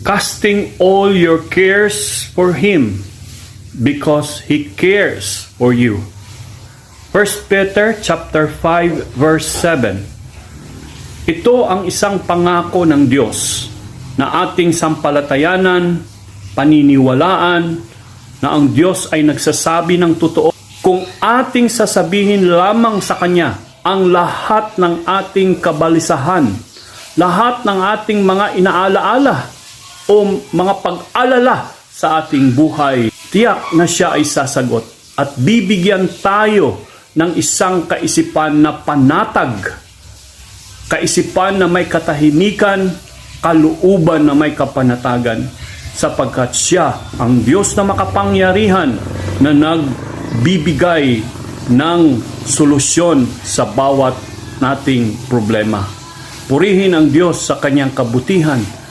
casting all your cares for Him because He cares for you. 1 Peter chapter 5 verse 7. Ito ang isang pangako ng Diyos na ating sampalatayanan, paniniwalaan na ang Diyos ay nagsasabi ng totoo. Kung ating sasabihin lamang sa Kanya ang lahat ng ating kabalisahan, lahat ng ating mga inaalaala o mga pag-alala sa ating buhay, tiyak na Siya ay sasagot at bibigyan tayo ng isang kaisipan na panatag, kaisipan na may katahimikan, kalooban na may kapanatagan, sapagkat Siya ang Diyos na makapangyarihan na nagbibigay ng solusyon sa bawat nating problema. Purihin ang Diyos sa Kanyang kabutihan